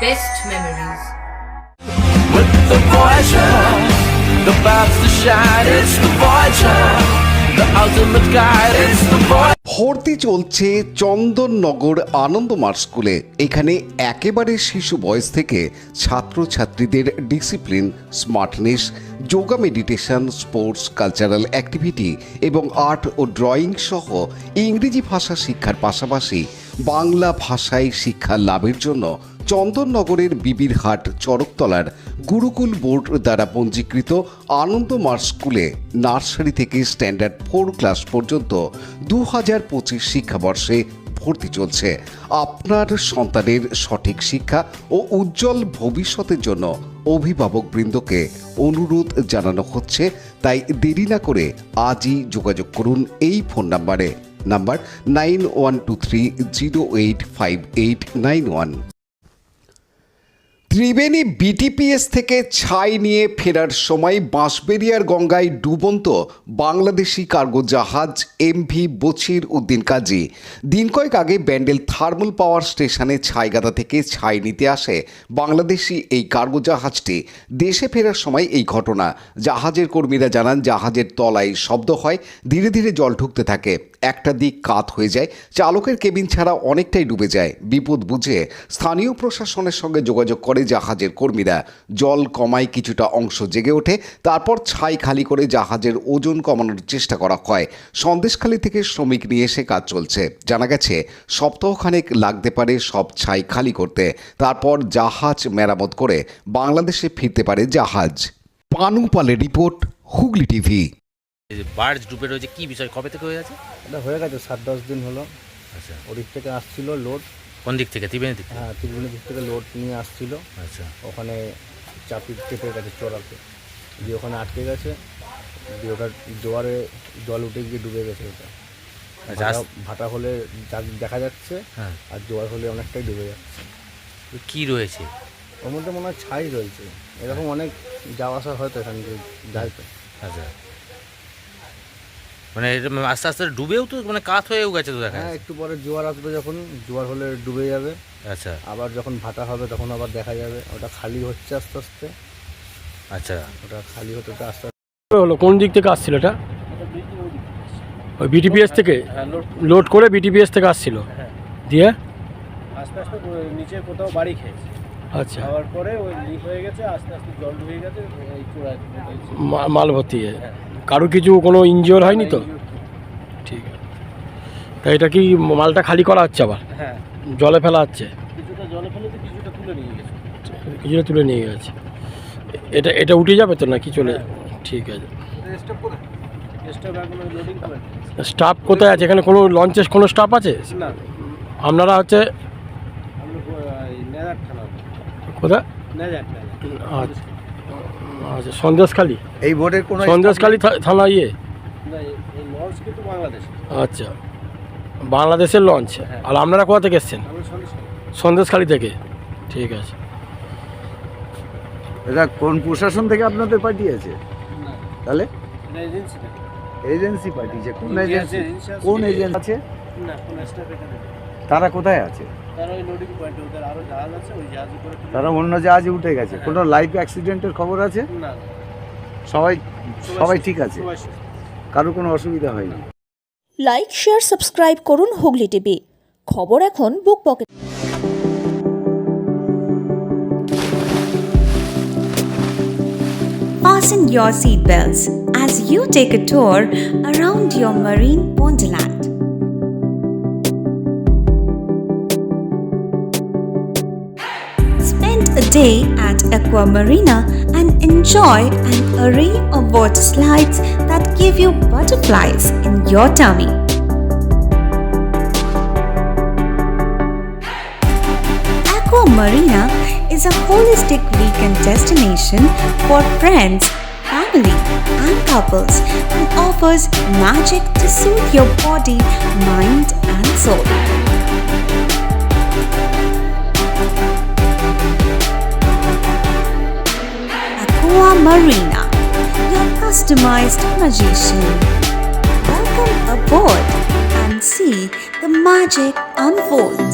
best memories. With the Voyager, the path to shine, it's the Voyager, the ultimate guide, it's the Voyager. ভর্তি চলছে চন্দননগর আনন্দমার্গ স্কুলে। এখানে একেবারে শিশু বয়স থেকে ছাত্রছাত্রীদের discipline, smartness, yoga, meditation, sports, cultural activity এবং আর্ট ও ড্রয়িং সহ ইংরেজি ভাষা শিক্ষার পাশাপাশি বাংলা ভাষায় শিক্ষা লাভের জন্য চন্দননগরের বিবিরহাট চড়কতলার গুরুকুল বোর্ড দ্বারা পঞ্জীকৃত আনন্দমার্গ স্কুলে নার্সারি থেকে স্ট্যান্ডার্ড 4 ক্লাস পর্যন্ত 2025 শিক্ষাবর্ষে ভর্তি চলছে। আপনার সন্তানের সঠিক শিক্ষা ও উজ্জ্বল ভবিষ্যতের জন্য অভিভাবকবৃন্দকে অনুরোধ জানানো হচ্ছে, তাই দেরি না করে আজই যোগাযোগ করুন এই ফোন নাম্বার 9123085891। ত্রিবেণী বিটিপিএস থেকে ছাই নিয়ে ফেরার সময় বাঁশবেড়িয়ার গঙ্গায় ডুবন্ত বাংলাদেশি কার্গো জাহাজ এমভি বছির উদ্দিন কাজী। দিন কয়েক আগে ব্যান্ডেল থার্মাল পাওয়ার স্টেশনে ছাইগাদা থেকে ছাই নিতে আসে বাংলাদেশি এই কার্গো জাহাজটি। দেশে ফেরার সময় এই ঘটনা। জাহাজের কর্মীরা জানান, জাহাজের তলায় শব্দ হয়, ধীরে ধীরে জল ঢুকতে থাকে, একটা দিক কাত হয়ে যায়, চালকের কেবিন ছাড়া অনেকটাই ডুবে যায়। বিপদ বুঝে স্থানীয় প্রশাসনের সঙ্গে যোগাযোগ করে জাহাজের কর্মীরা। জল কমায় কিছুটা অংশ জেগে ওঠে, তারপর ছাই খালি করে জাহাজের ওজন কমানোর চেষ্টা করা হয়। সন্দেশখালী থেকে শ্রমিক নিয়ে এসে কাজ চলছে। জানা গেছে সপ্তাহখানেক লাগতে পারে সব ছাই খালি করতে, তারপর জাহাজ মেরামত করে বাংলাদেশে ফিরতে পারে জাহাজ। পানু পালের রিপোর্ট, হুগলি টিভি। বার্জ ডুবে রয়েছে, কি বিষয়, কবে থেকে হয়ে আছে? এটা হয়ে গেছে 7-10 দিন হলো। আচ্ছা, ওদিক থেকে আসছিল লোড। কোন দিক থেকে? ত্রিবেণী দিক থেকে? হ্যাঁ, ত্রিবেণী দিক থেকে লোড নিয়ে আসছিল। আচ্ছা, ওখানে চেপে গেছে চড়াতে, দিয়ে ওখানে আটকে গেছে, দিয়ে ওটা জোয়ারে জল উঠে গিয়ে ডুবে গেছে। ওটা আচ্ছা, ভাটা হলে দেখা যাচ্ছে, হ্যাঁ, আর জোয়ার হলে অনেকটাই ডুবে যাচ্ছে। কি রয়েছে ওর মধ্যে? মনে হয় ছাই রয়েছে। এরকম অনেক যাওয়া আসা হয়তো এখান থেকে যায় তো। আচ্ছা, মানে আস্তে আস্তে ডুবেও তো মানে কাত হয়েও গেছে তো দেখা হ্যাঁ, যাচ্ছে। একটু পরে জোয়ার আসবে, যখন জোয়ার হলে ডুবে যাবে। আচ্ছা, আবার যখন ভাটা হবে তখন আবার দেখা যাবে। ওটা খালি হচ্ছে আস্তে আস্তে। আচ্ছা, ওটা খালি হতে আস্তে হলো। কোন দিক থেকে আসছিল এটা? ওই বিটিপিএস থেকে লোড করে বিটিপিএস থেকে আসছিল, দিয়ে আস্তে আস্তে নিচে কোথাও বাড়ি খেয়েছে। আচ্ছা, খাওয়ার পরে ওই লিক হয়ে গেছে, আস্তে আস্তে জল ঢুকে গেছে এই চূড়ায়। মাল ভর্তি। কারো কিছু কোনো ইনজিওর হয়নি তো? ঠিক আছে। তা এটা কি মালটা খালি করা হচ্ছে, আবার হ্যাঁ, জলে ফেলা হচ্ছে? কিছুটা জলে ফেলেছে, কিছুটা তুলে নিয়ে গেছে। কিছুটা তুলে নিয়ে গেছে। এটা উঠে যাবে তো নাকি চলে? ঠিক আছে। স্টাফ এখনো লোডিং করে। স্টাফ কোথায় আছে এখানে? কোনো লঞ্চে কোনো স্টাফ আছে? না, আপনারা হচ্ছে আমরা নেজার থানা। কোথায়? নেজার। আচ্ছা, আচ্ছা, সন্দেশখালী। এই বোর্ডের কোনো সন্দেশখালী থানা ইয়ে? না, এই লঞ্চ কিন্তু বাংলাদেশ। আচ্ছা, বাংলাদেশের লঞ্চ। আর আপনারা কোথা থেকে এসছেন? আমরা সন্দেশখালী থেকে। ঠিক আছে। এটা কোন প্রশাসন থেকে আপনাদের পাঠিয়েছে? না, তাহলে এটা এজেন্সি না। এজেন্সি পাঠিয়েছে? কোন এজেন্সি? এজেন্সি আছে। কোন এজেন্সি আছে? না, কোন স্টাফ এখানে নেই। তারা কোথায় আছে? তারা ওই লোডিং পয়েন্টে, ওদের আরো জাহাজ আছে, ওই জাহাজে করে তুলে- তারা অন্য জাহাজে উঠে গেছে। কোনো লাইফ অ্যাক্সিডেন্টের খবর আছে? না, সবাই ঠিক আছে? সবাই সুস্থ। কারো কোনো অসুবিধা হয়নি? লাইক, শেয়ার, সাবস্ক্রাইব করুন হুগলি টিভি। খবর এখন বুক pocket. Fasten your seatbelts as you take a tour around your marine wonderland. Spend a day at Aqua Marina and enjoy an array of water slides that give you butterflies in your tummy. Aqua Marina is a holistic weekend destination for friends, family, and couples and offers magic to soothe your body, mind, and soul. Aqua Marina, your customized magician. Welcome aboard and see the magic unfold.